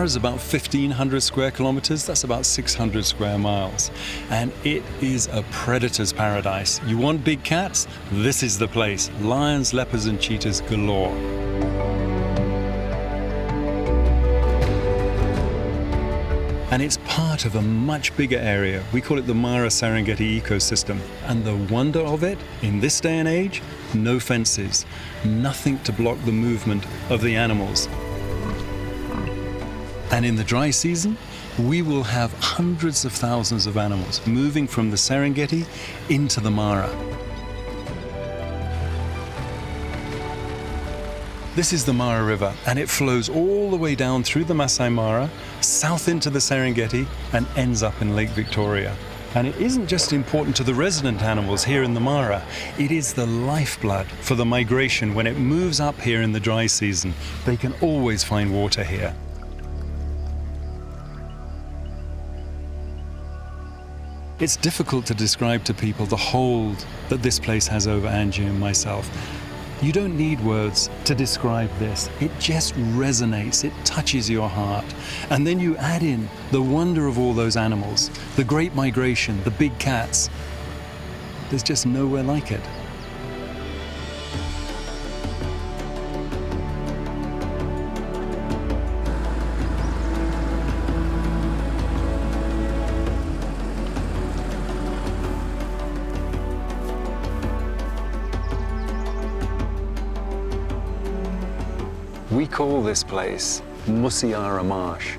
Mara is about 1,500 square kilometers. That's about 600 square miles. And it is a predator's paradise. You want big cats? This is the place. Lions, leopards, and cheetahs galore. And it's part of a much bigger area. We call it the Mara Serengeti ecosystem. And the wonder of it, in this day and age, no fences, nothing to block the movement of the animals. And in the dry season, we will have hundreds of thousands of animals moving from the Serengeti into the Mara. This is the Mara River, and it flows all the way down through the Masai Mara, south into the Serengeti, and ends up in Lake Victoria. And it isn't just important to the resident animals here in the Mara, it is the lifeblood for the migration. When it moves up here in the dry season, they can always find water here. It's difficult to describe to people the hold that this place has over Angie and myself. You don't need words to describe this. It just resonates, it touches your heart. And then you add in the wonder of all those animals, the great migration, the big cats. There's just nowhere like it. We call this place Musiara Marsh,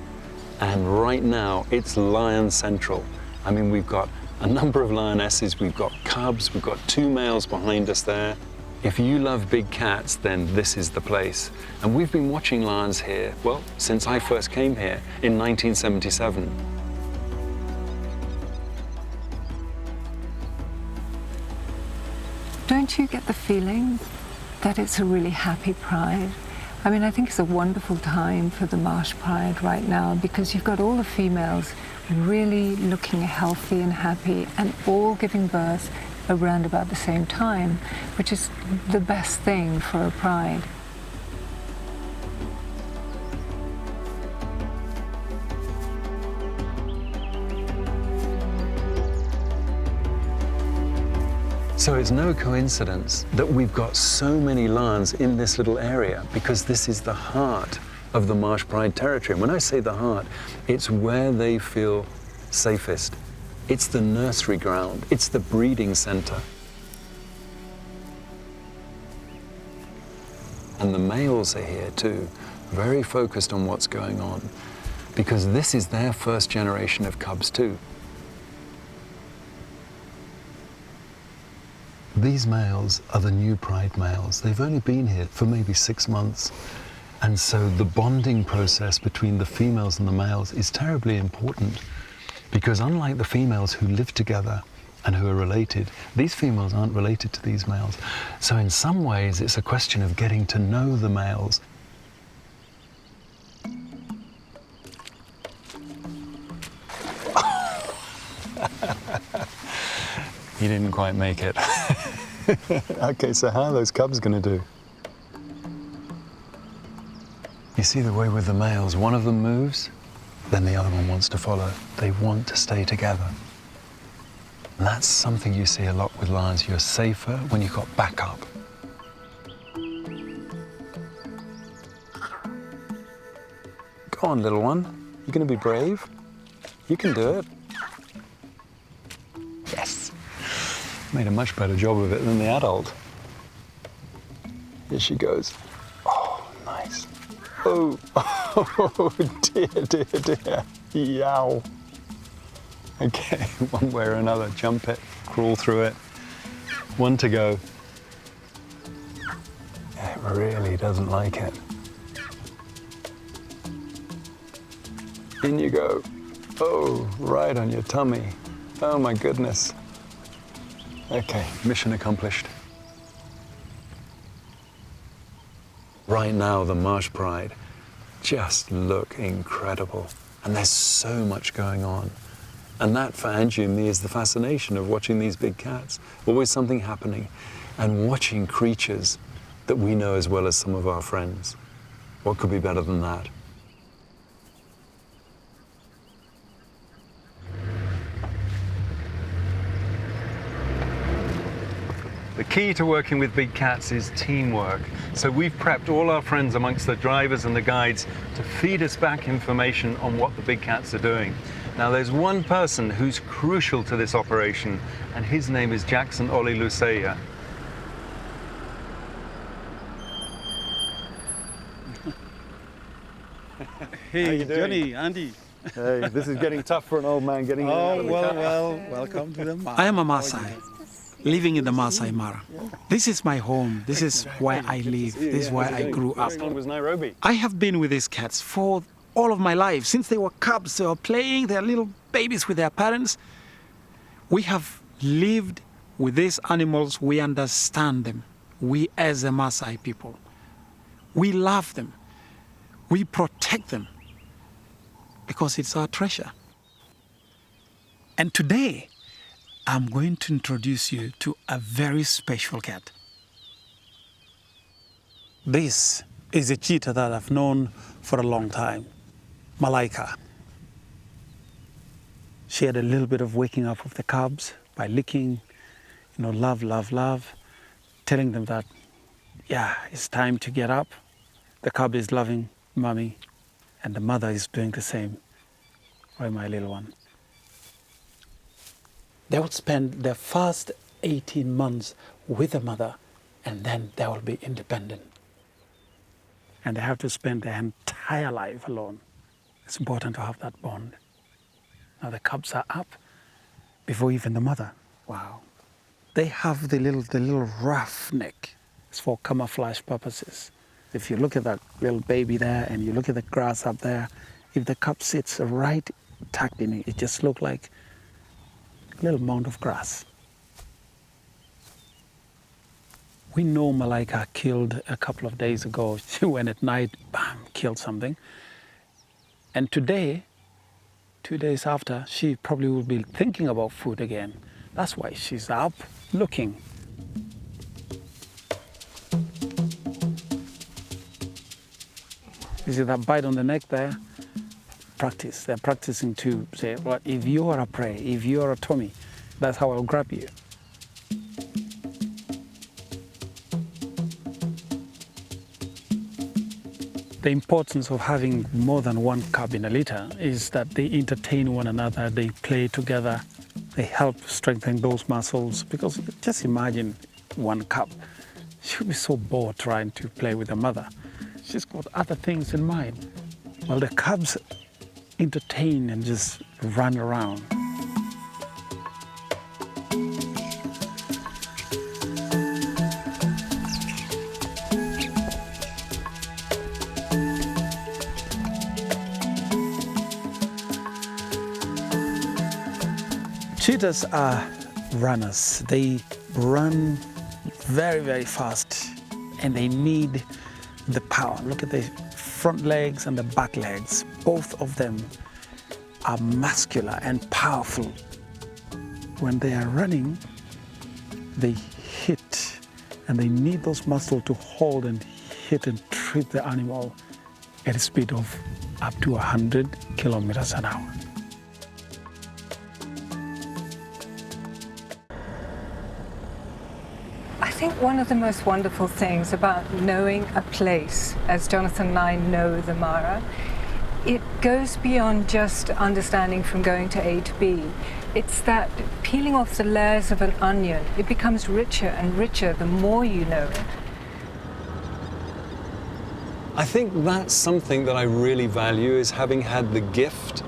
and right now it's lion central. I mean, we've got a number of lionesses, we've got cubs, we've got 2 males behind us there. If you love big cats, then this is the place. And we've been watching lions here, well, since I first came here in 1977. Don't you get the feeling that it's a really happy pride? I mean, I think it's a wonderful time for the Marsh Pride right now because you've got all the females really looking healthy and happy and all giving birth around about the same time, which is the best thing for a pride. So it's no coincidence that we've got so many lions in this little area because this is the heart of the Marsh Pride territory. And when I say the heart, it's where they feel safest. It's the nursery ground. It's the breeding center. And the males are here too, very focused on what's going on because this is their first generation of cubs too. These males are the new pride males. They've only been here for maybe 6 months. And so the bonding process between the females and the males is terribly important because unlike the females who live together and who are related, these females aren't related to these males. So in some ways, it's a question of getting to know the males. He didn't quite make it. Okay, so how are those cubs going to do? You see the way with the males, one of them moves, then the other one wants to follow. They want to stay together. And that's something you see a lot with lions. You're safer when you've got backup. Go on, little one. You're going to be brave. You can do it. Yes. Made a much better job of it than the adult. Here she goes. Oh, nice. Oh, oh dear, dear, dear. Yow. Okay, one way or another, jump it, crawl through it. One to go. It really doesn't like it. In you go. Oh, right on your tummy. Oh my goodness. Okay, mission accomplished. Right now, the Marsh Pride just look incredible. And there's so much going on. And that, for Angie and me, is the fascination of watching these big cats. Always something happening. And watching creatures that we know as well as some of our friends. What could be better than that? key to working with big cats is teamwork. So we've prepped all our friends amongst the drivers and the guides to feed us back information on what the big cats are doing. Now there's one person who's crucial to this operation, and his name is Jackson Oli Luceya. Hey, Johnny, Andy. Hey, this is getting tough for an old man getting Welcome to the I am a Maasai, living in the Maasai Mara. This is my home. This is where I live. This is where I grew up. was Nairobi. I have been with these cats for all of my life. Since they were cubs, they were playing, they are little babies with their parents. We have lived with these animals. We understand them. We as the Maasai people. We love them. We protect them because it's our treasure. And today, I'm going to introduce you to a very special cat. This is a cheetah that I've known for a long time, Malaika. She had a little bit of waking up of the cubs by licking, love, love, love, telling them that, yeah, it's time to get up. The cub is loving mommy, and the mother is doing the same. Right, my little one. They would spend their first 18 months with the mother, and then they will be independent. And they have to spend their entire life alone. It's important to have that bond. Now the cubs are up before even the mother. Wow. They have the little rough neck. It's for camouflage purposes. If you look at that little baby there and you look at the grass up there, if the cub sits right tucked in it, it just looks like a little mound of grass. We know Malaika killed a couple of days ago. She went at night, bam, killed something. And today, 2 days after, she probably will be thinking about food again. That's why she's up looking. You see that bite on the neck there? Practice. They're practicing to say, well, if you are a prey, if you are a Tommy, that's how I'll grab you. The importance of having more than one cub in a litter is that they entertain one another, they play together, they help strengthen those muscles. Because just imagine one cub. She'll be so bored trying to play with the mother. She's got other things in mind. While the cubs entertain and just run around. Cheetahs are runners. They run very, very fast, and they need the power. Look at the front legs and the back legs. Both of them are muscular and powerful. When they are running, they hit, and they need those muscles to hold and hit and treat the animal at a speed of up to 100 kilometers an hour. I think one of the most wonderful things about knowing a place, as Jonathan and I know the Mara, it goes beyond just understanding from going to A to B. It's that peeling off the layers of an onion, it becomes richer and richer the more you know it. I think that's something that I really value, is having had the gift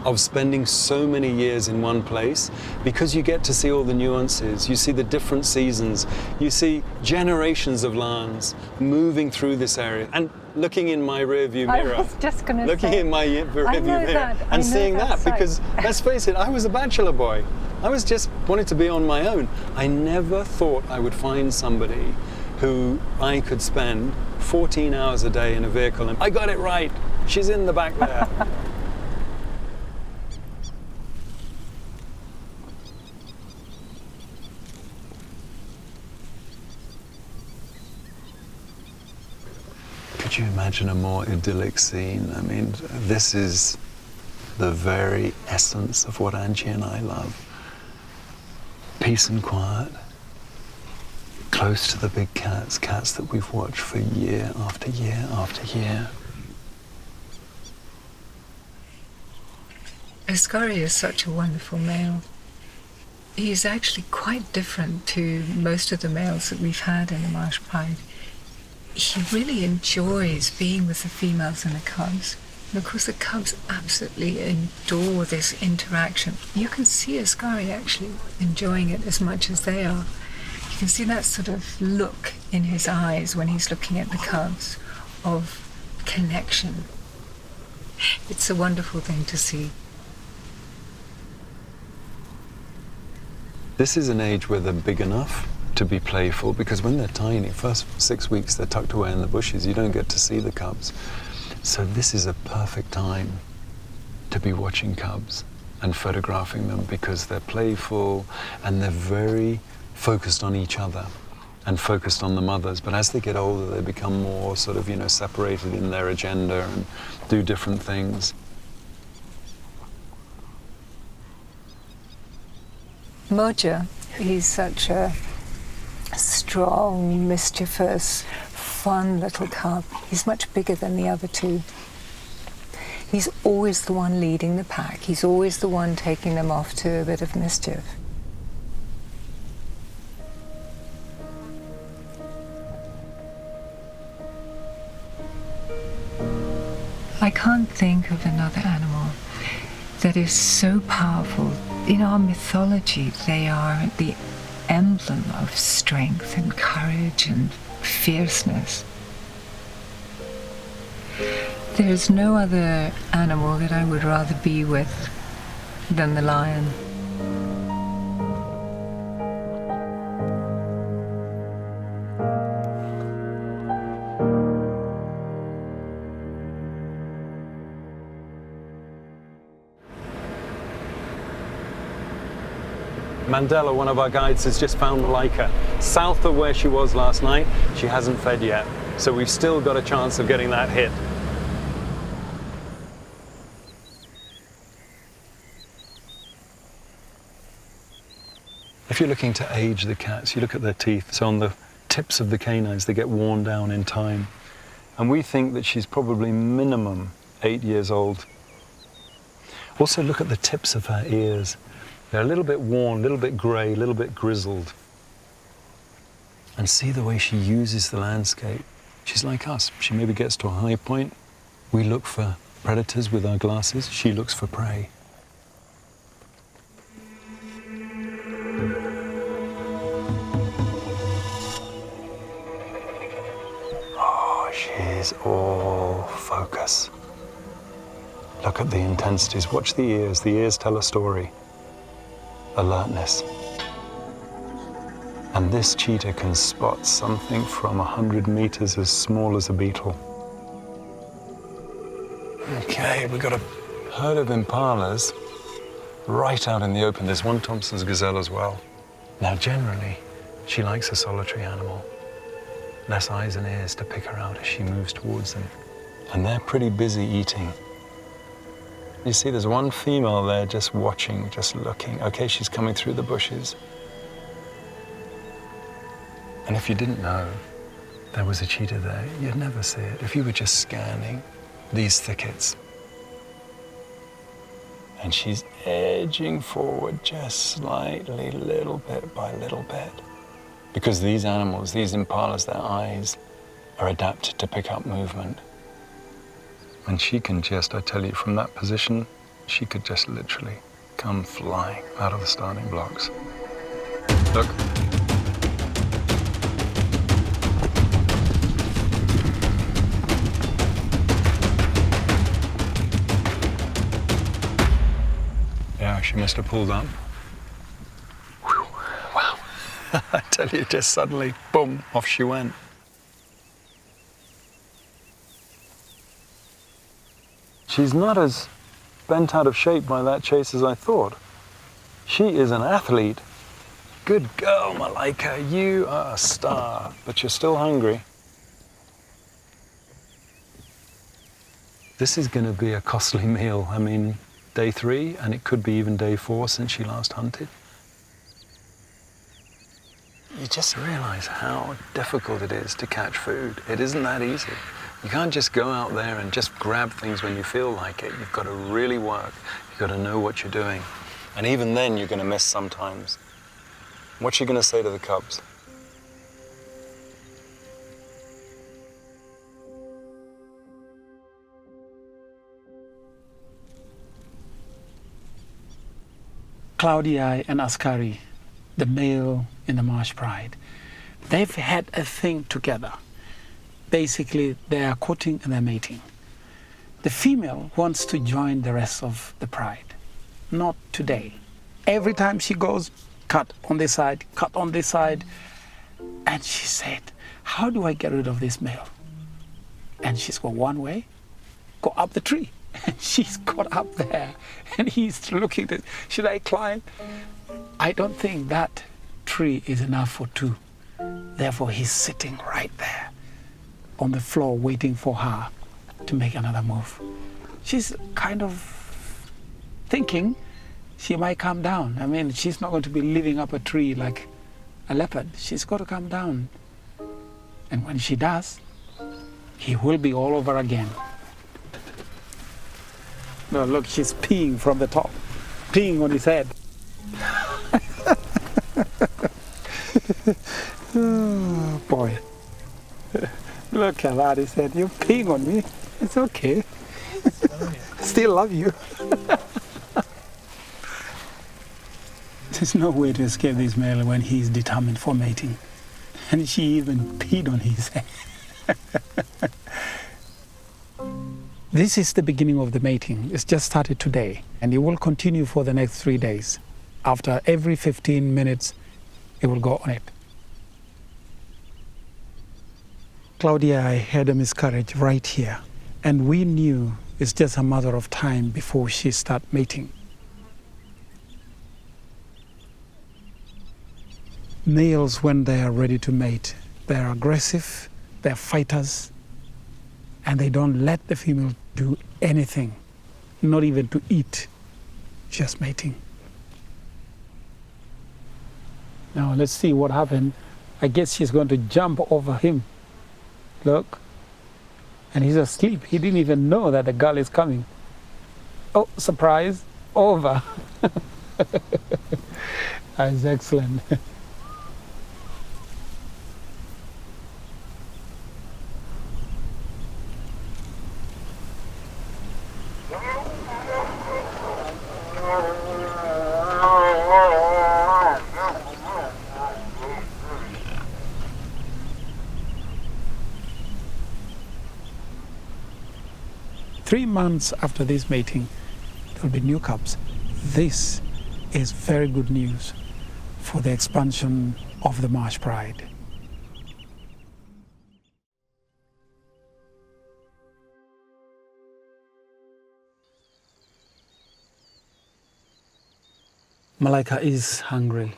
of spending so many years in one place, because you get to see all the nuances, you see the different seasons, you see generations of lions moving through this area. And looking in my rear view mirror, I was just going to looking say, in my rear view mirror that. and seeing that, sight. because let's face it, I was a bachelor boy. I was just wanted to be on my own. I never thought I would find somebody who I could spend 14 hours a day in a vehicle, and I got it right, she's in the back there. Could you imagine a more idyllic scene? I mean, this is the very essence of what Angie and I love. Peace and quiet, close to the big cats, cats that we've watched for year after year after year. Ascari is such a wonderful male. He's actually quite different to most of the males that we've had in the Marsh Pride. He really enjoys being with the females and the cubs. And of course the cubs absolutely adore this interaction. You can see Ascari actually enjoying it as much as they are. You can see that sort of look in his eyes when he's looking at the cubs of connection. It's a wonderful thing to see. This is an age where they're big enough to be playful, because when they're tiny, first 6 weeks they're tucked away in the bushes, you don't get to see the cubs. So this is a perfect time to be watching cubs and photographing them, because they're playful and they're very focused on each other and focused on the mothers. But as they get older, they become more sort of, separated in their agenda and do different things. Moja, he's such a strong, mischievous, fun little cub. He's much bigger than the other two. He's always the one leading the pack. He's always the one taking them off to a bit of mischief. I can't think of another animal that is so powerful. In our mythology, they are the emblem of strength and courage and fierceness. There's no other animal that I would rather be with than the lion. Mandela, one of our guides, has just found Malika south of where she was last night. She hasn't fed yet, so we've still got a chance of getting that hit. If you're looking to age the cats, you look at their teeth. So on the tips of the canines, they get worn down in time. And we think that she's probably minimum 8 years old. Also look at the tips of her ears. They're a little bit worn, a little bit grey, a little bit grizzled. And see the way she uses the landscape. She's like us. She maybe gets to a high point. We look for predators with our glasses. She looks for prey. Oh, she's all focus. Look at the intensities. Watch the ears. The ears tell a story. Alertness. And this cheetah can spot something from 100 meters as small as a beetle. Okay, we've got a herd of impalas right out in the open. There's one Thompson's gazelle as well. Now, generally, she likes a solitary animal. Less eyes and ears to pick her out as she moves towards them. And they're pretty busy eating. You see, there's one female there just watching, just looking. Okay, she's coming through the bushes. And if you didn't know there was a cheetah there, you'd never see it. If you were just scanning these thickets. And she's edging forward just slightly, little bit by little bit. Because these animals, these impalas, their eyes are adapted to pick up movement. And she can just, I tell you, from that position, she could just literally come flying out of the starting blocks. Look. Yeah, she must have pulled up. Whew. Wow. I tell you, just suddenly, boom, off she went. She's not as bent out of shape by that chase as I thought. She is an athlete. Good girl, Malika. You are a star, but you're still hungry. This is going to be a costly meal. I mean, day 3, and it could be even day 4 since she last hunted. you just realize how difficult it is to catch food. It isn't that easy. You can't just go out there and just grab things when you feel like it. You've got to really work. You've got to know what you're doing. And even then, you're going to miss sometimes. What's she going to say to the cubs? Claudia and Ascari, the male in the marsh pride, they've had a thing together. Basically, they are courting and they're mating. The female wants to join the rest of the pride. Not today. Every time she goes, cut on this side, cut on this side. And she said, how do I get rid of this male? And she's got one way, go up the tree. And she's got up there and he's looking at, should I climb? I don't think that tree is enough for two. Therefore, he's sitting right there on the floor waiting for her to make another move. She's kind of thinking she might come down. I mean, she's not going to be living up a tree like a leopard. She's got to come down. And when she does, he will be all over again. No, look, she's peeing from the top, peeing on his head. Oh, boy. Look at that, he said, you're peeing on me. It's okay. Still love you. There's no way to escape this male when he's determined for mating. And she even peed on his head. This is the beginning of the mating. It's just started today, and it will continue for the next 3 days. After every 15 minutes, it will go on it. Claudia had a miscarriage right here, and we knew it's just a matter of time before she starts mating. Males, when they are ready to mate, they're aggressive, they're fighters, and they don't let the female do anything, not even to eat, just mating. Now let's see what happened. I guess she's going to jump over him. Look, and he's asleep. He didn't even know that the girl is coming. Oh, surprise, over. That's excellent. Three months after this mating, there will be new cubs. This is very good news for the expansion of the marsh pride. Malaika is hungry.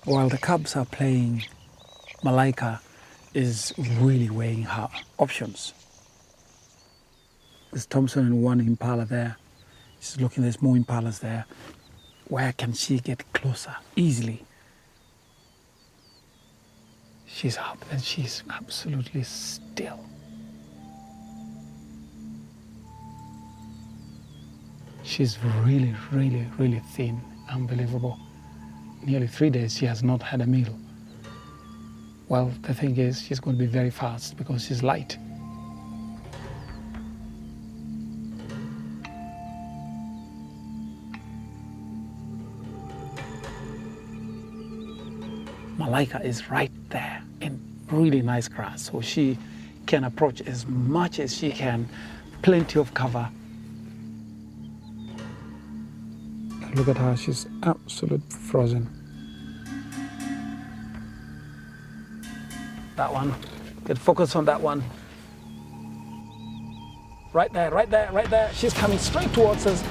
While the cubs are playing, Malaika is really weighing her options. There's Thompson and one impala there. She's looking, there's more impalas there. Where can she get closer easily? She's up and she's absolutely still. She's really, really, really thin. Unbelievable. Nearly 3 days she has not had a meal. Well, the thing is, she's going to be very fast because she's light. Malaika is right there in really nice grass, so she can approach as much as she can, plenty of cover. Look at her, she's absolutely frozen. That one, get focus on that one. Right there, right there, right there. She's coming straight towards us.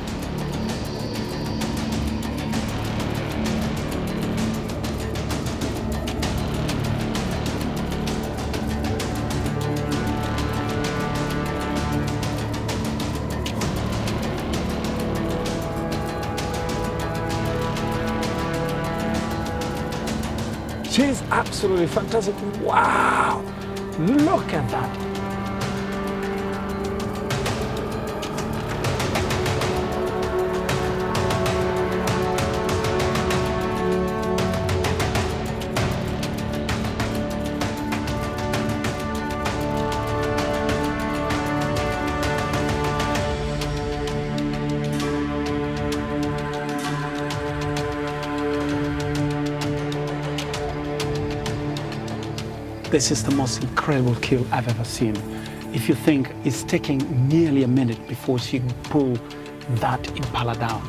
She's absolutely fantastic. Wow, look at that. This is the most incredible kill I've ever seen. If you think it's taking nearly a minute before she could pull that impala down.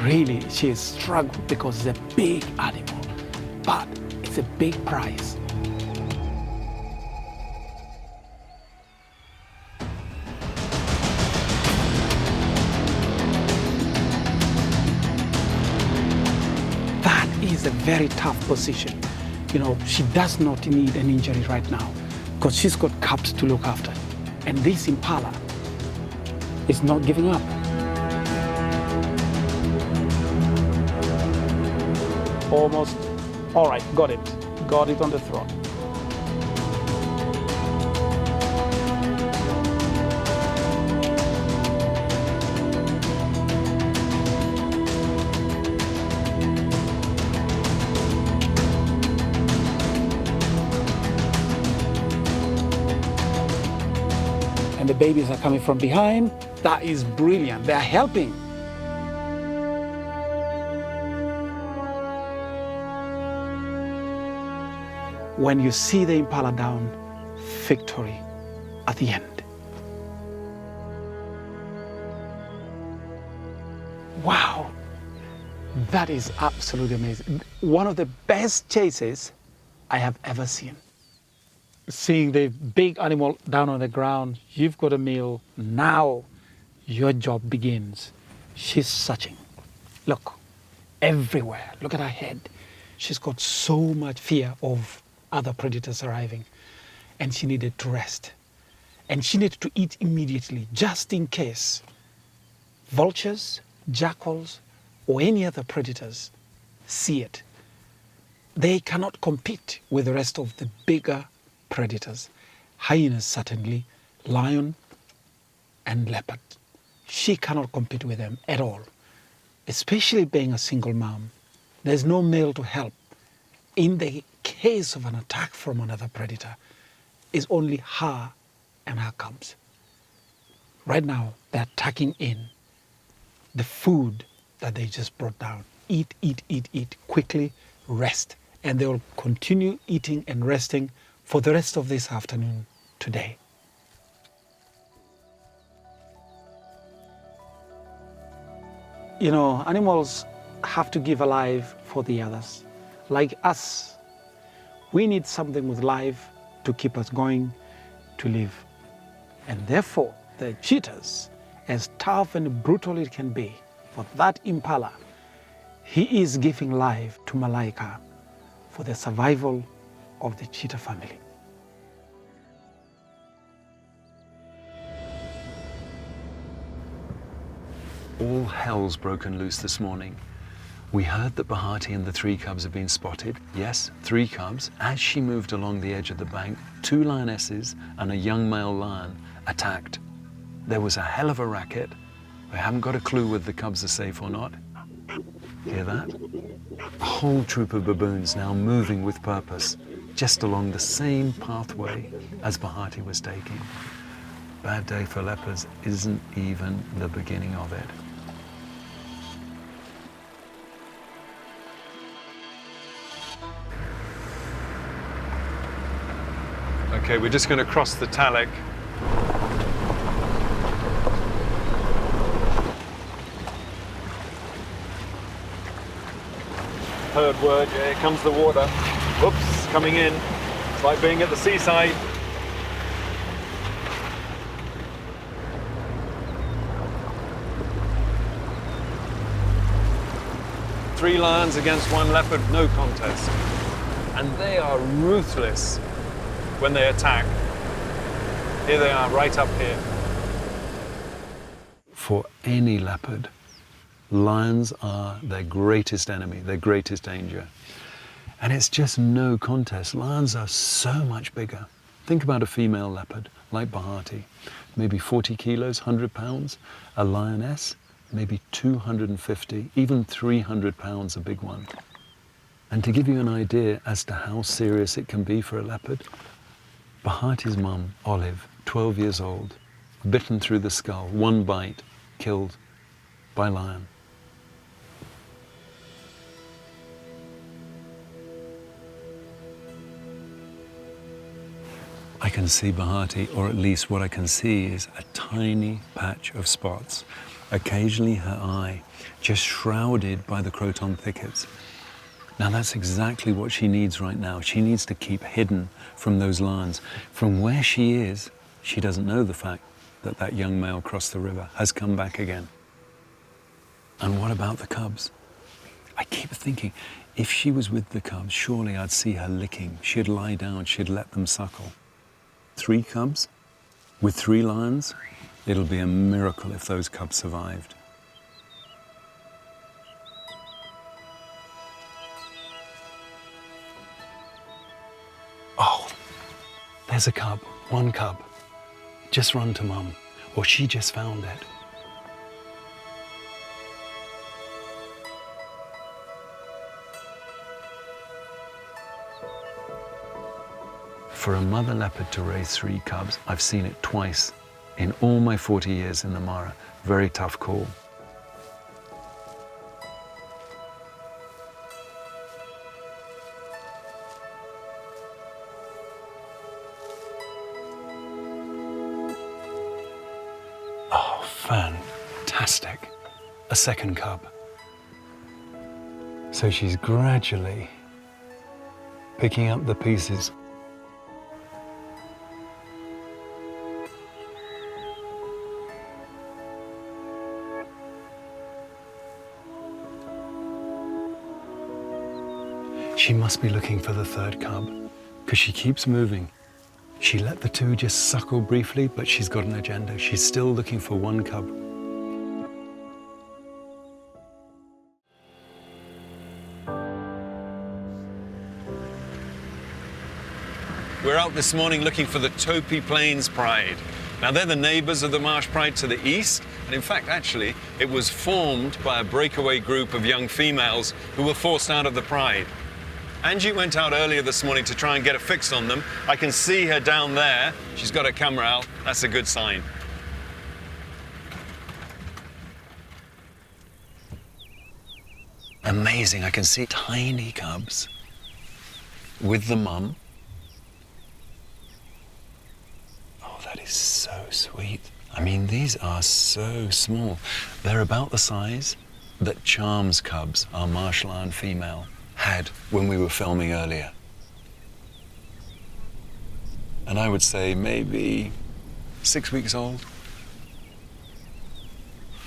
Really, she has struggled because it's a big animal, but it's a big prize. Is a very tough position. You know, she does not need an injury right now because she's got cubs to look after. And this impala is not giving up. Almost, all right, got it on the throat. The babies are coming from behind. That is brilliant. They are helping. When you see the impala down, victory at the end. Wow, that is absolutely amazing. One of the best chases I have ever seen. Seeing the big animal down on the ground, you've got a meal, now your job begins. She's searching. Look, everywhere. Look at her head. She's got so much fear of other predators arriving, and she needed to rest. And she needed to eat immediately, just in case vultures, jackals, or any other predators see it. They cannot compete with the rest of the bigger predators. Hyenas certainly, lion and leopard. She cannot compete with them at all, especially being a single mom. There's no male to help. In the case of an attack from another predator, it's only her and her cubs. Right now, they're tucking in the food that they just brought down. Eat, eat, eat, eat, quickly, rest. And they will continue eating and resting for the rest of this afternoon today. You know, animals have to give a life for the others. Like us, we need something with life to keep us going, to live. And therefore, the cheetahs, as tough and brutal it can be, for that impala, he is giving life to Malaika for the survival of the cheetah family. All hell's broken loose this morning. We heard that Bahati and the 3 cubs have been spotted. Yes, 3 cubs. As she moved along the edge of the bank, 2 lionesses and a young male lion attacked. There was a hell of a racket. We haven't got a clue whether the cubs are safe or not. Hear that? A whole troop of baboons now moving with purpose, just along the same pathway as Bahati was taking. Bad day for leopards isn't even the beginning of it. Okay, we're just going to cross the talek. Heard word, yeah, here comes the water. Whoops, coming in. It's like being at the seaside. Three lions against 1 leopard, no contest. And they are ruthless. when they attack. Here they are, right up here. For any leopard, lions are their greatest enemy, their greatest danger. And it's just no contest. Lions are so much bigger. Think about a female leopard, like Bahati, maybe 40 kilos, 100 pounds. A lioness, maybe 250, even 300 pounds, a big one. And to give you an idea as to how serious it can be for a leopard, Bahati's mum, Olive, 12 years old, bitten through the skull, one bite, killed by lion. I can see Bahati, or at least what I can see is a tiny patch of spots. Occasionally her eye, just shrouded by the croton thickets. Now that's exactly what she needs right now. She needs to keep hidden from those lions. From where she is, she doesn't know the fact that that young male crossed the river, has come back again. And what about the cubs? I keep thinking, if she was with the cubs, surely I'd see her licking. She'd lie down, she'd let them suckle. 3 cubs with 3 lions, it'll be a miracle if those cubs survived. Oh, there's a cub, 1 cub. Just run to mum, or she just found it. For a mother leopard to raise 3 cubs, I've seen it twice in all my 40 years in the Mara. Very tough call. Oh, fantastic. A 2nd cub. So she's gradually picking up the pieces. She must be looking for the 3rd cub, because she keeps moving. She let the 2 just suckle briefly, but she's got an agenda. She's still looking for 1 cub. We're out this morning looking for the Topi Plains Pride. Now, they're the neighbors of the Marsh Pride to the east, and in fact, actually, it was formed by a breakaway group of young females who were forced out of the Pride. Angie went out earlier this morning to try and get a fix on them. I can see her down there. She's got her camera out. That's a good sign. Amazing. I can see tiny cubs with the mum. Oh, that is so sweet. I mean, these are so small. They're about the size that Charm's cubs, our marsh lion female, had when we were filming earlier. And I would say maybe 6 weeks old.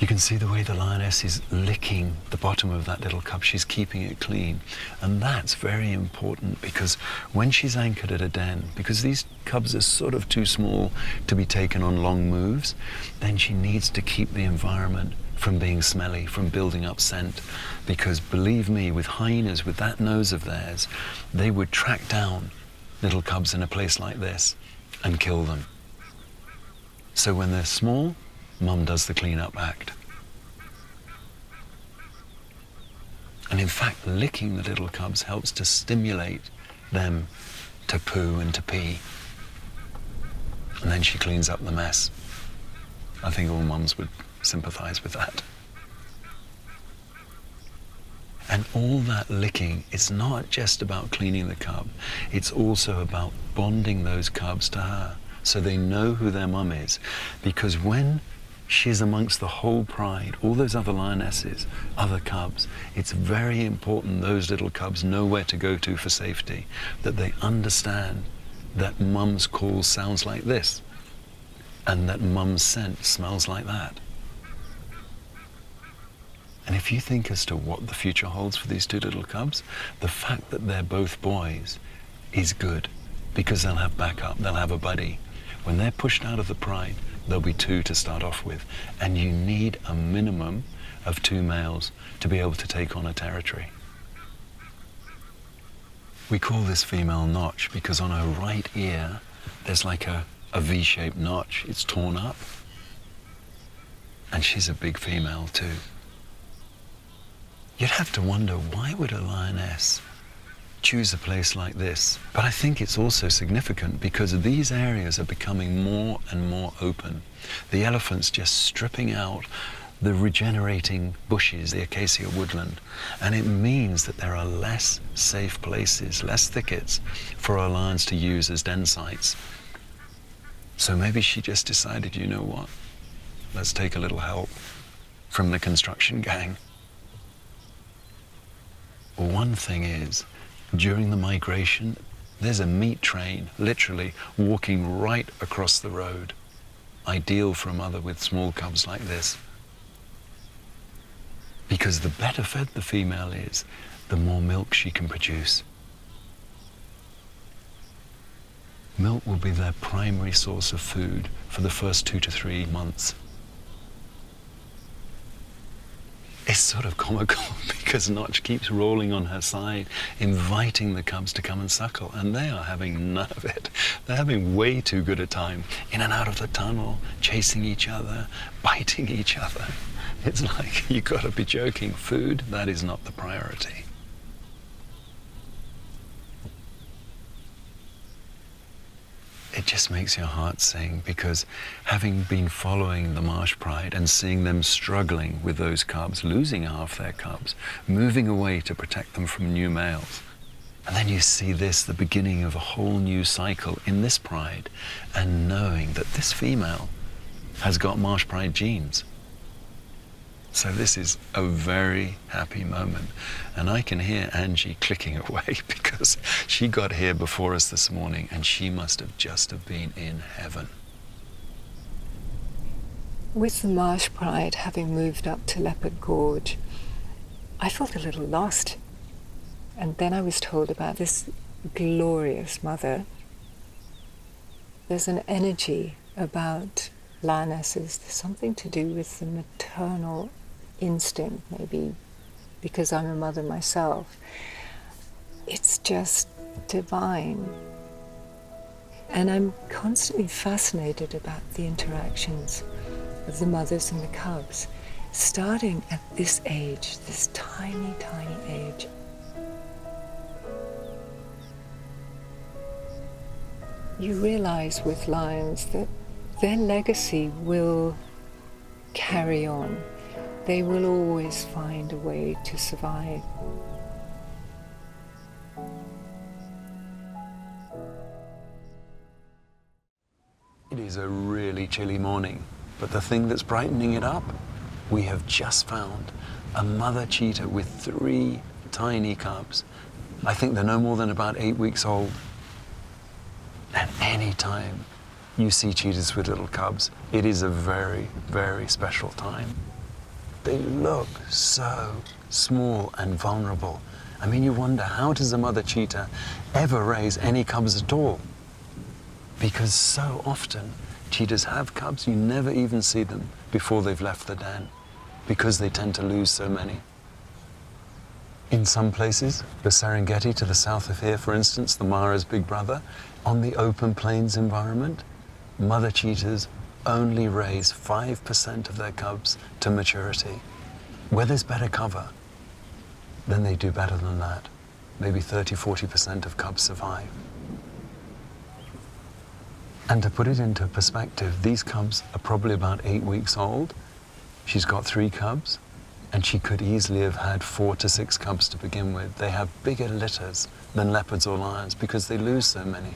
You can see the way the lioness is licking the bottom of that little cub. She's keeping it clean. And that's very important, because when she's anchored at a den, because these cubs are sort of too small to be taken on long moves, then she needs to keep the environment from being smelly, from building up scent. Because believe me, with hyenas, with that nose of theirs, they would track down little cubs in a place like this and kill them. So when they're small, mum does the clean-up act. And in fact, licking the little cubs helps to stimulate them to poo and to pee. And then she cleans up the mess. I think all mums would sympathize with that. And all that licking, it's not just about cleaning the cub, it's also about bonding those cubs to her so they know who their mum is. Because when she's amongst the whole pride, all those other lionesses, other cubs, it's very important those little cubs know where to go to for safety, that they understand that mum's call sounds like this and that mum's scent smells like that. And if you think as to what the future holds for these 2 little cubs, the fact that they're both boys is good, because they'll have backup, they'll have a buddy. When they're pushed out of the pride, there'll be 2 to start off with, and you need a minimum of 2 males to be able to take on a territory. We call this female notch because on her right ear there's like a V-shaped notch. It's torn up, and she's a big female too. You'd have to wonder, why would a lioness choose a place like this? But I think it's also significant because these areas are becoming more and more open. The elephant's just stripping out the regenerating bushes, the acacia woodland, and it means that there are less safe places, less thickets for our lions to use as den sites. So maybe she just decided, you know what, let's take a little help from the construction gang. One thing is, during the migration, there's a meat train literally walking right across the road, ideal for a mother with small cubs like this. Because the better fed the female is, the more milk she can produce. Milk will be their primary source of food for the first 2 to 3 months. It's sort of comical because Notch keeps rolling on her side, inviting the cubs to come and suckle, and they are having none of it. They're having way too good a time, in and out of the tunnel, chasing each other, biting each other. It's like, you gotta be joking. Food, that is not the priority. It just makes your heart sing, because having been following the marsh pride and seeing them struggling with those cubs, losing half their cubs, moving away to protect them from new males, and then you see this, the beginning of a whole new cycle in this pride, and knowing that this female has got marsh pride genes. So this is a very happy moment. And I can hear Angie clicking away because she got here before us this morning and she must have just have been in heaven. With the marsh pride having moved up to Leopard Gorge, I felt a little lost. And then I was told about this glorious mother. There's an energy about lionesses, there's something to do with the maternal instinct, maybe because I'm a mother myself. It's just divine. And I'm constantly fascinated about the interactions of the mothers and the cubs, starting at this age, this tiny, tiny age. You realize with lions that their legacy will carry on. They will always find a way to survive. It is a really chilly morning, but the thing that's brightening it up, we have just found a mother cheetah with 3 tiny cubs. I think they're no more than about 8 weeks old. And any time you see cheetahs with little cubs, it is a very, very special time. They look so small and vulnerable. I mean, you wonder, how does a mother cheetah ever raise any cubs at all? Because so often cheetahs have cubs, you never even see them before they've left the den, because they tend to lose so many. In some places, the Serengeti to the south of here, for instance, the Mara's big brother, on the open plains environment, mother cheetahs only raise 5% of their cubs to maturity. Where there's better cover, then they do better than that. Maybe 30–40% of cubs survive. And to put it into perspective, these cubs are probably about 8 weeks old. She's got 3 cubs, and she could easily have had 4 to 6 cubs to begin with. They have bigger litters than leopards or lions because they lose so many.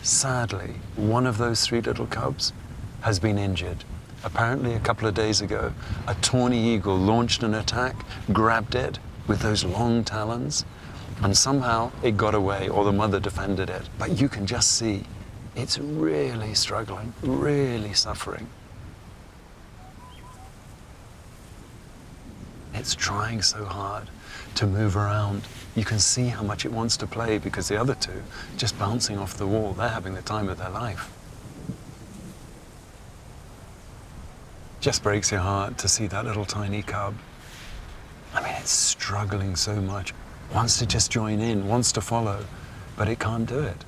Sadly, one of those 3 little cubs has been injured. Apparently, a couple of days ago, a tawny eagle launched an attack, grabbed it with those long talons, and somehow it got away, or the mother defended it. But you can just see it's really struggling, really suffering. it's trying so hard to move around. You can see how much it wants to play because the other two, just bouncing off the wall, they're having the time of their life. Just breaks your heart to see that little tiny cub. I mean, it's struggling so much. Wants to just join in, wants to follow, but it can't do it.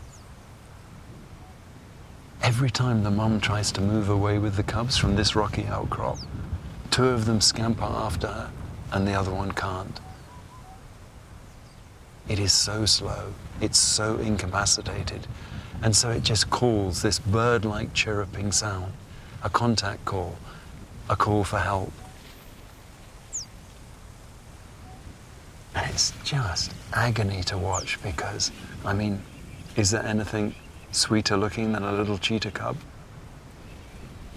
Every time the mum tries to move away with the cubs from this rocky outcrop, two of them scamper after her and the other one can't. It is so slow, it's so incapacitated, and so it just calls this bird-like chirruping sound, a contact call, a call for help. And it's just agony to watch because, I mean, is there anything sweeter looking than a little cheetah cub?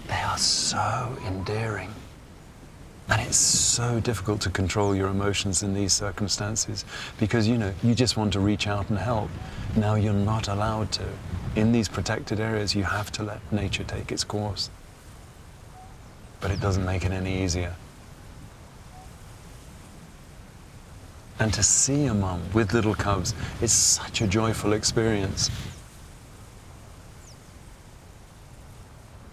They are so endearing. And it's so difficult to control your emotions in these circumstances because, you know, you just want to reach out and help. Now you're not allowed to. In these protected areas, you have to let nature take its course. But it doesn't make it any easier. And to see a mum with little cubs, it's such a joyful experience.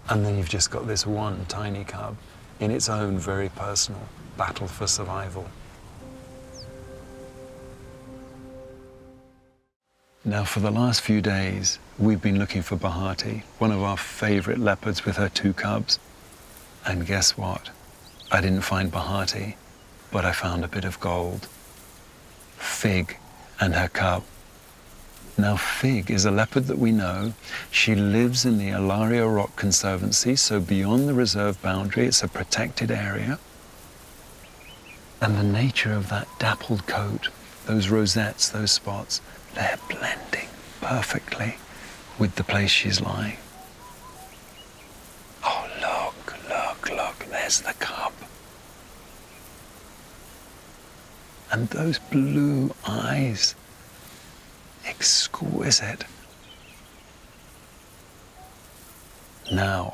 And then you've just got this one tiny cub in its own very personal battle for survival. Now, for the last few days, we've been looking for Bahati, one of our favorite leopards with her two cubs. And guess what? I didn't find Bahati, but I found a bit of gold. Fig and her cub. Now, Fig is a leopard that we know. She lives in the Alaria Rock Conservancy, so beyond the reserve boundary, it's a protected area. And the nature of that dappled coat, those rosettes, those spots, they're blending perfectly with the place she's lying. Oh, look, there's the cub. And those blue eyes, exquisite. Now,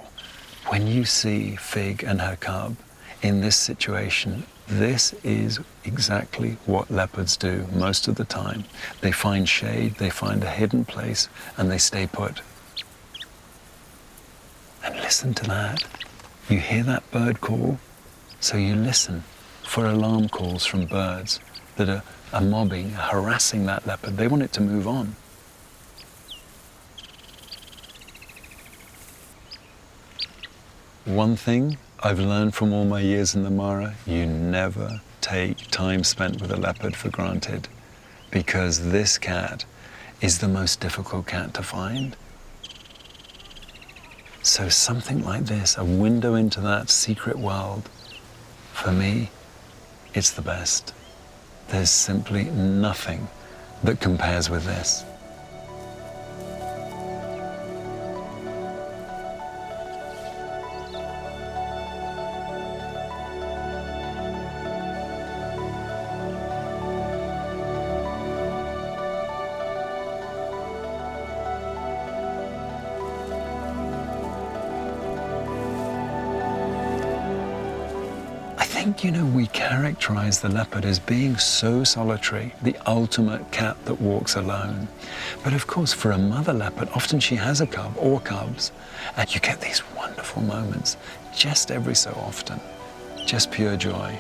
when you see Fig and her cub in this situation, this is exactly what leopards do most of the time. They find shade, they find a hidden place, and they stay put. And listen to that. You hear that bird call? So you listen for alarm calls from birds that are mobbing, harassing that leopard. They want it to move on. One thing I've learned from all my years in the Mara, you never take time spent with a leopard for granted, because this cat is the most difficult cat to find. So something like this, a window into that secret world, for me, it's the best. There's simply nothing that compares with this. You know, we characterize the leopard as being so solitary, the ultimate cat that walks alone. But of course, for a mother leopard, often she has a cub or cubs, and you get these wonderful moments just every so often, just pure joy.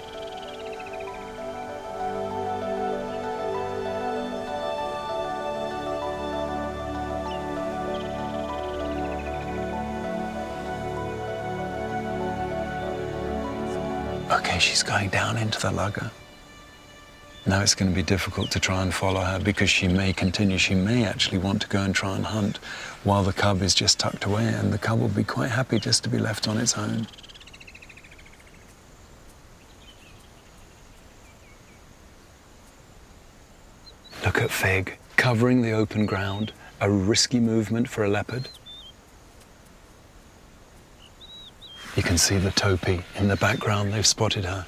Okay, she's going down into the lugger. Now it's going to be difficult to try and follow her because she may continue. She may actually want to go and try and hunt while the cub is just tucked away, and the cub will be quite happy just to be left on its own. Look at Fig, covering the open ground, a risky movement for a leopard. You can see the topee in the background, they've spotted her.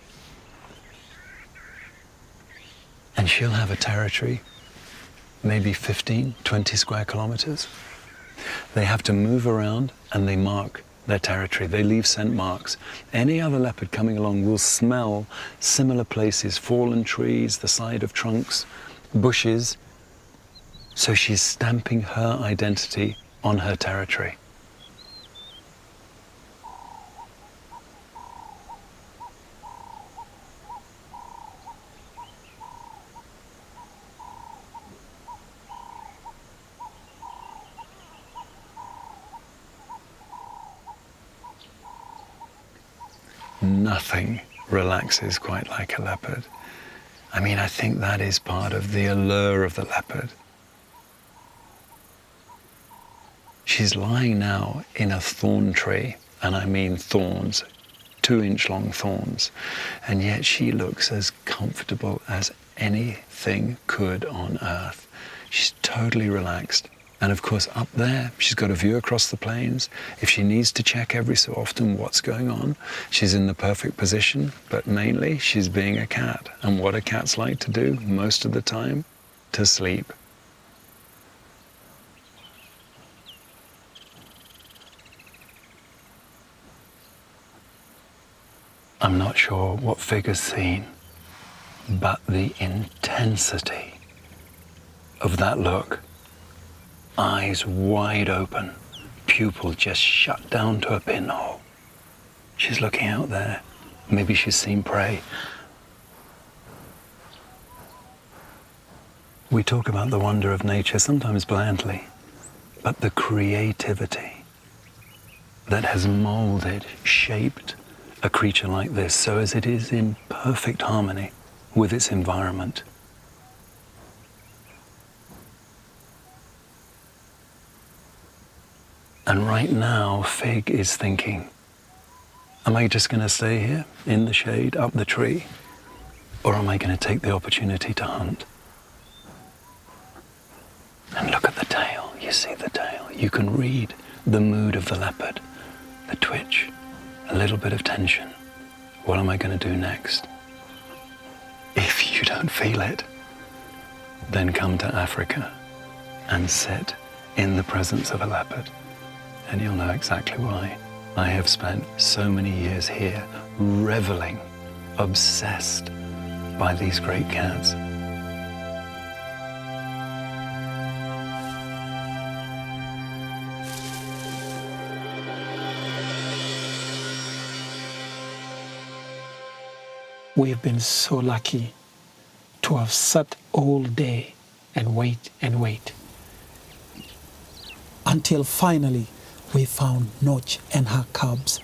And she'll have a territory, maybe 15, 20 square kilometers. They have to move around and they mark their territory. They leave scent marks. Any other leopard coming along will smell similar places, fallen trees, the side of trunks, bushes. So she's stamping her identity on her territory. Nothing relaxes quite like a leopard. I mean, I think that is part of the allure of the leopard. She's lying now in a thorn tree, and I mean thorns, 2-inch long thorns, and yet she looks as comfortable as anything could on earth. She's totally relaxed. And of course, up there, she's got a view across the plains. If she needs to check every so often what's going on, she's in the perfect position, but mainly she's being a cat. And what do cats like to do most of the time? To sleep. I'm not sure what Figure's seen, but the intensity of that look, eyes wide open, pupil just shut down to a pinhole. She's looking out there. Maybe she's seen prey. We talk about the wonder of nature, sometimes blandly, but the creativity that has molded, shaped a creature like this so as it is in perfect harmony with its environment. And right now, Fig is thinking, am I just going to stay here in the shade, up the tree? Or am I going to take the opportunity to hunt? And look at the tail. You see the tail. You can read the mood of the leopard, the twitch, a little bit of tension. What am I going to do next? If you don't feel it, then come to Africa and sit in the presence of a leopard. And you'll know exactly why. I have spent so many years here reveling, obsessed by these great cats. We've been so lucky to have sat all day and wait until finally we found Notch and her cubs.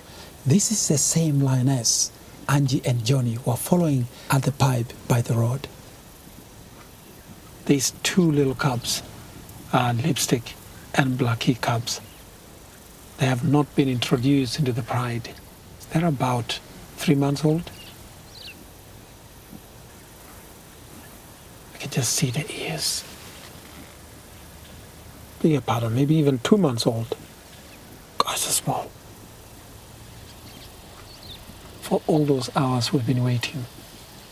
This is the same lioness Angie and Johnny were following at the pipe by the road. These two little cubs are Lipstick and Blackie cubs. They have not been introduced into the pride. They're about 3 months old. I can just see the ears. Beg your pardon, maybe even 2 months old. Gosh, so small. For all those hours we've been waiting,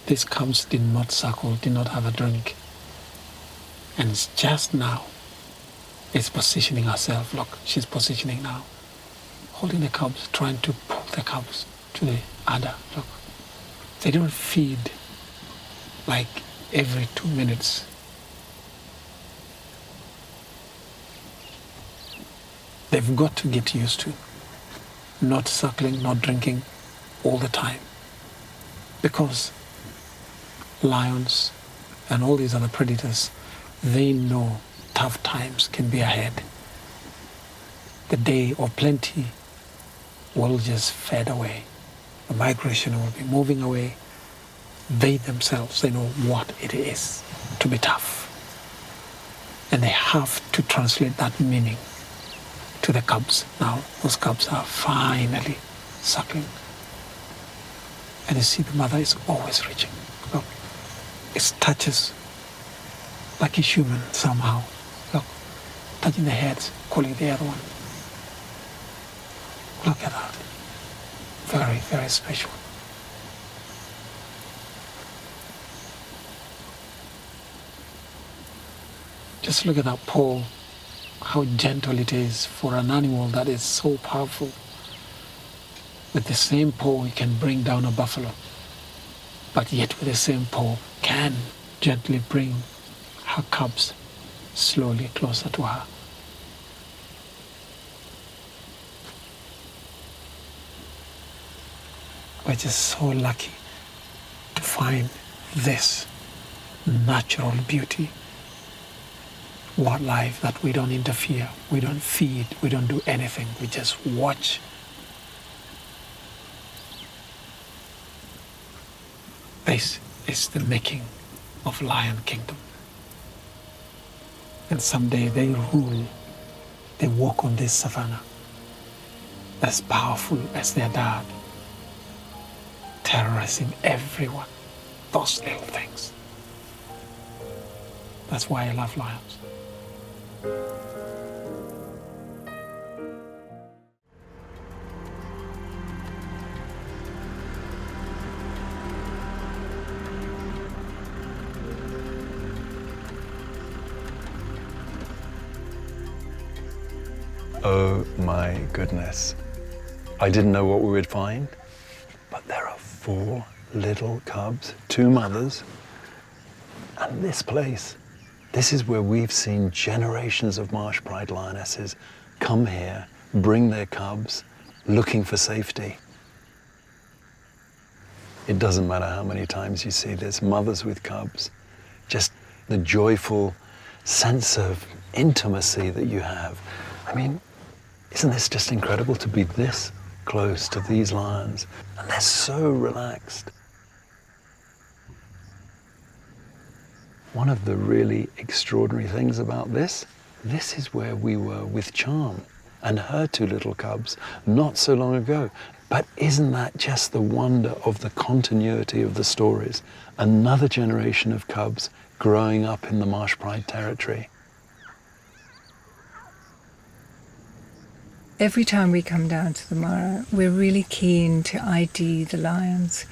these cubs did not suckle, did not have a drink. And it's just now, it's positioning herself. Look, she's positioning now. Holding the cubs, trying to pull the cubs to the udder. Look, they don't feed like every 2 minutes. They've got to get used to not suckling, not drinking all the time. Because lions and all these other predators, they know tough times can be ahead. The day of plenty will just fade away. The migration will be moving away. They themselves, they know what it is to be tough. And they have to translate that meaning to the cubs. Now, those cubs are finally suckling. And you see the mother is always reaching. Look, it touches like a human somehow. Look, touching the heads, calling the other one. Look at that. Very, very special. Just look at that paw, how gentle it is for an animal that is so powerful. with the same paw he can bring down a buffalo, but yet with the same paw can gently bring her cubs slowly closer to her. We're just so lucky to find this natural beauty, wildlife that we don't interfere, we don't feed, we don't do anything, we just watch. This is the making of Lion Kingdom. And someday they rule, they walk on this savannah, as powerful as their dad, terrorizing everyone, those little things. That's why I love lions. Oh my goodness. I didn't know what we would find, but there are 4 little cubs, 2 mothers, and this place. This is where we've seen generations of marsh pride lionesses come here, bring their cubs, looking for safety. It doesn't matter how many times you see this, mothers with cubs, just the joyful sense of intimacy that you have. I mean, isn't this just incredible to be this close to these lions? And they're so relaxed. One of the really extraordinary things about this is where we were with Charm and her 2 little cubs not so long ago. But isn't that just the wonder of the continuity of the stories? Another generation of cubs growing up in the Marsh Pride territory. Every time we come down to the Mara, we're really keen to ID the lions,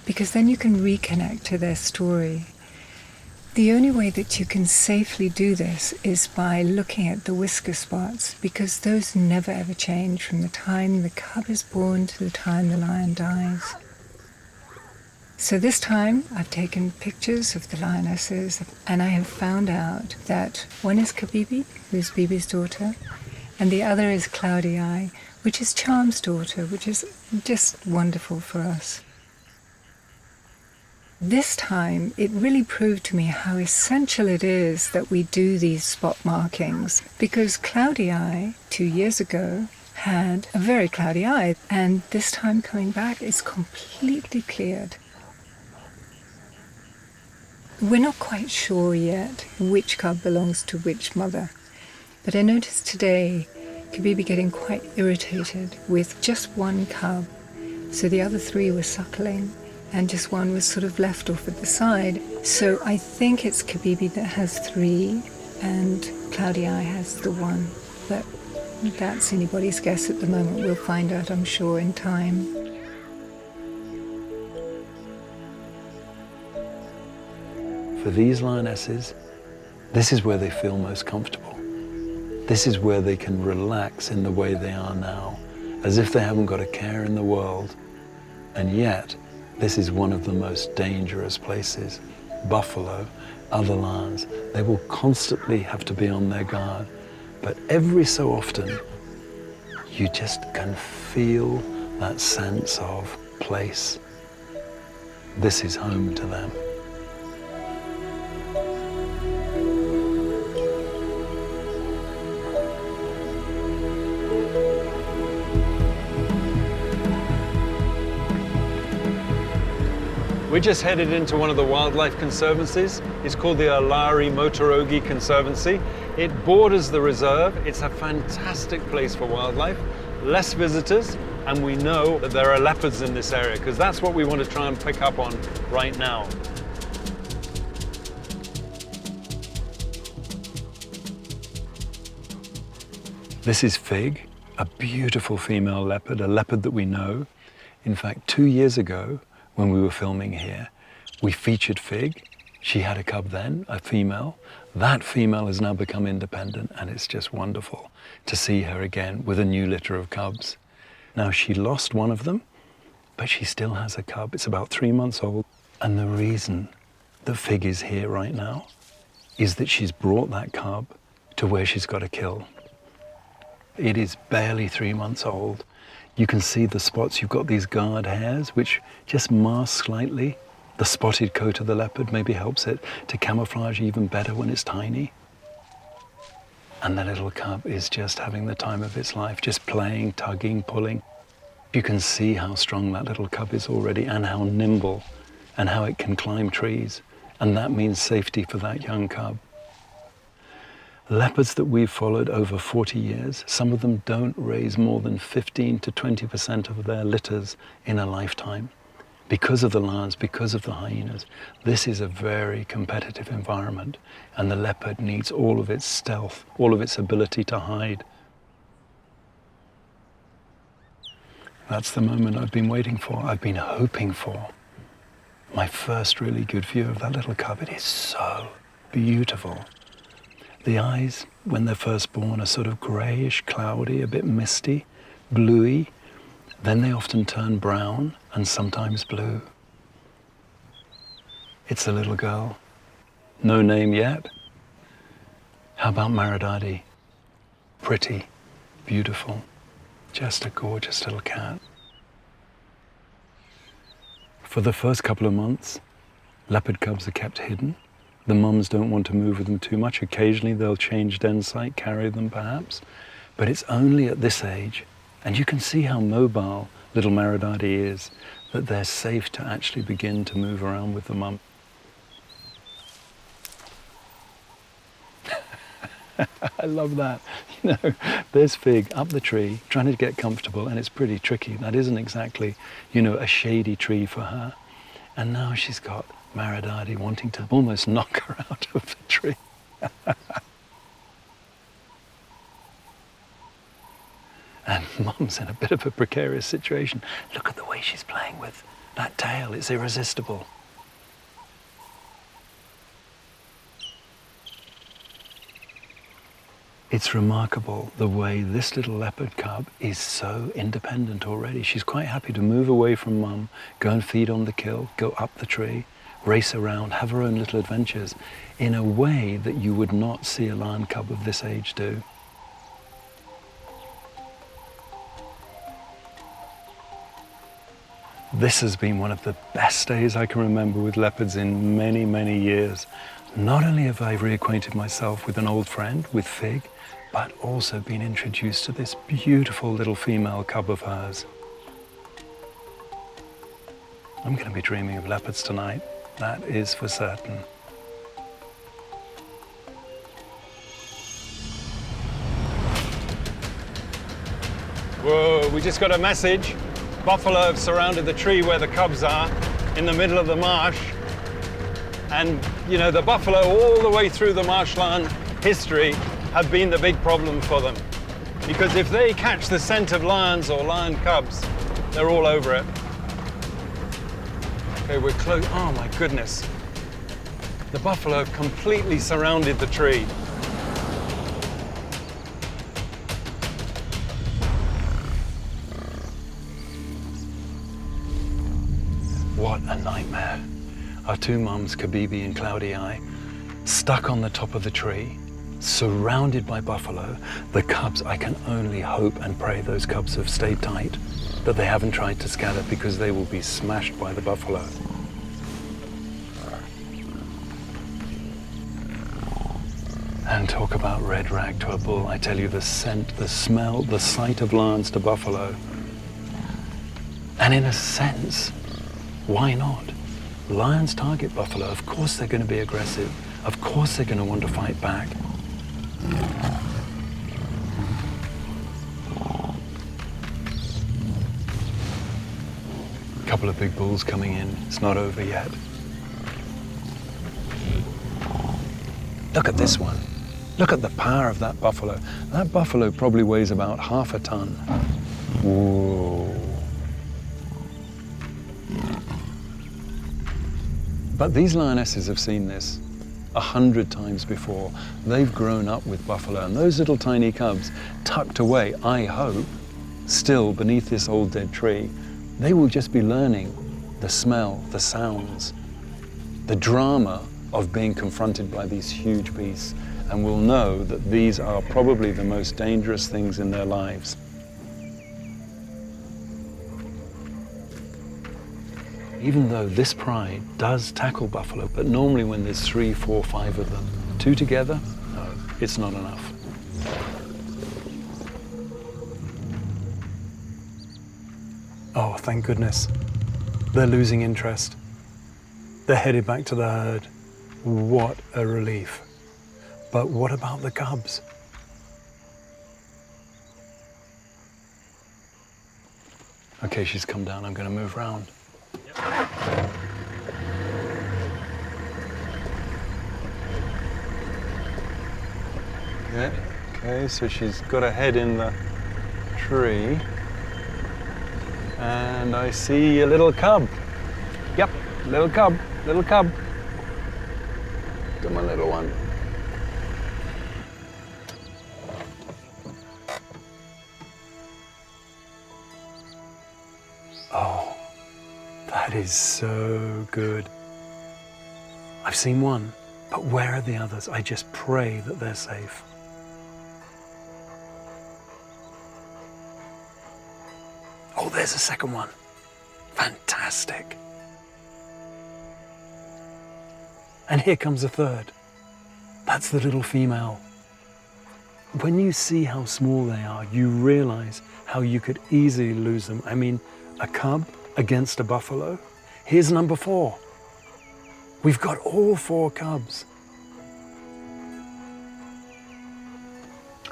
because then you can reconnect to their story. The only way that you can safely do this is by looking at the whisker spots, because those never ever change from the time the cub is born to the time the lion dies. So this time I've taken pictures of the lionesses, and I have found out that one is Kabibi, who's Bibi's daughter, and the other is Cloudy Eye, which is Charm's daughter, which is just wonderful for us. This time, it really proved to me how essential it is that we do these spot markings, because Cloudy Eye, 2 years ago, had a very cloudy eye, and this time coming back, it's completely cleared. We're not quite sure yet which cub belongs to which mother, but I noticed today Kabibi getting quite irritated with just one cub, so the other 3 were suckling, and just one was sort of left off at the side. So I think it's Kabibi that has 3 and Cloudy Eye has the 1. But that's anybody's guess at the moment. We'll find out, I'm sure, in time. For these lionesses, this is where they feel most comfortable. This is where they can relax in the way they are now, as if they haven't got a care in the world. And yet, this is one of the most dangerous places. Buffalo, other lions, they will constantly have to be on their guard. But every so often, you just can feel that sense of place. This is home to them. We just headed into one of the wildlife conservancies. It's called the Alari Motorogi Conservancy. It borders the reserve. It's a fantastic place for wildlife, less visitors, and we know that there are leopards in this area, because that's what we want to try and pick up on right now. This is Fig, a beautiful female leopard, a leopard that we know. In fact, 2 years ago, when we were filming here, we featured Fig. She had a cub then, a female. That female has now become independent, and it's just wonderful to see her again with a new litter of cubs. Now, she lost one of them, but she still has a cub. It's about 3 months old. And the reason that Fig is here right now is that she's brought that cub to where she's got to kill. It is barely 3 months old. You can see the spots. You've got these guard hairs, which just mask slightly. The spotted coat of the leopard maybe helps it to camouflage even better when it's tiny. And the little cub is just having the time of its life, just playing, tugging, pulling. You can see how strong that little cub is already and how nimble and how it can climb trees. And that means safety for that young cub. Leopards that we've followed over 40 years, some of them don't raise more than 15 to 20% of their litters in a lifetime. Because of the lions, because of the hyenas. This is a very competitive environment, and the leopard needs all of its stealth, all of its ability to hide. That's the moment I've been waiting for, I've been hoping for. My first really good view of that little cub. It is so beautiful. The eyes, when they're first born, are sort of grayish, cloudy, a bit misty, bluey. Then they often turn brown and sometimes blue. It's a little girl. No name yet. How about Maridadi? Pretty, beautiful, just a gorgeous little cat. For the first couple of months, leopard cubs are kept hidden. The mums don't want to move with them too much. Occasionally they'll change den site, carry them perhaps. But it's only at this age, and you can see how mobile little Maridadi is, that they're safe to actually begin to move around with the mum. I love that. You know, there's Fig up the tree trying to get comfortable, and it's pretty tricky. That isn't exactly, you know, a shady tree for her. And now she's got Maridadi wanting to almost knock her out of the tree. And Mum's in a bit of a precarious situation. Look at the way she's playing with that tail. It's irresistible. It's remarkable the way this little leopard cub is so independent already. She's quite happy to move away from Mum, go and feed on the kill, go up the tree, race around, have her own little adventures in a way that you would not see a lion cub of this age do. This has been one of the best days I can remember with leopards in many, many years. Not only have I reacquainted myself with an old friend, with Fig, but also been introduced to this beautiful little female cub of hers. I'm going to be dreaming of leopards tonight, that is for certain. Whoa, we just got a message. Buffalo have surrounded the tree where the cubs are, in the middle of the marsh. And, you know, the buffalo all the way through the marshland history have been the big problem for them. Because if they catch the scent of lions or lion cubs, they're all over it. Okay, we're close. Oh my goodness. The buffalo have completely surrounded the tree. What a nightmare. Our two mums, Kabibi and Cloudy Eye, stuck on the top of the tree, surrounded by buffalo. The cubs, I can only hope and pray those cubs have stayed tight, that they haven't tried to scatter, because they will be smashed by the buffalo. And talk about red rag to a bull. I tell you, the scent, the smell, the sight of lions to buffalo. And in a sense, why not? Lions target buffalo. Of course they're going to be aggressive. Of course they're going to want to fight back. A couple of big bulls coming in. It's not over yet. Look at this one. Look at the power of that buffalo. That buffalo probably weighs about half a ton. Whoa. But these lionesses have seen this 100 times before. They've grown up with buffalo, and those little tiny cubs tucked away, I hope, still beneath this old dead tree, they will just be learning the smell, the sounds, the drama of being confronted by these huge beasts, and will know that these are probably the most dangerous things in their lives. Even though this pride does tackle buffalo, but normally when there's 3, 4, 5 of them, 2 together, no, it's not enough. Oh, thank goodness. They're losing interest. They're headed back to the herd. What a relief. But what about the cubs? Okay, she's come down. I'm going to move round. Yeah. Okay, so she's got her head in the tree. And I see a little cub. Yep, little cub, little cub. Come on, little one. Oh, that is so good. I've seen one, but where are the others? I just pray that they're safe. Oh, there's a second one. Fantastic. And here comes a third. That's the little female. When you see how small they are, you realize how you could easily lose them. I mean, a cub against a buffalo. Here's number 4. We've got all 4 cubs.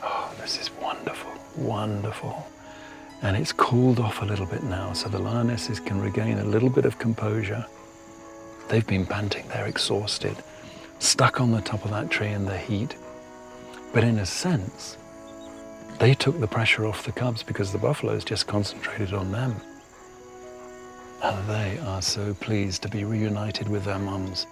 Oh, this is wonderful, wonderful. And it's cooled off a little bit now, so the lionesses can regain a little bit of composure. They've been panting, they're exhausted, stuck on the top of that tree in the heat. But in a sense, they took the pressure off the cubs because the buffaloes just concentrated on them. And they are so pleased to be reunited with their mums.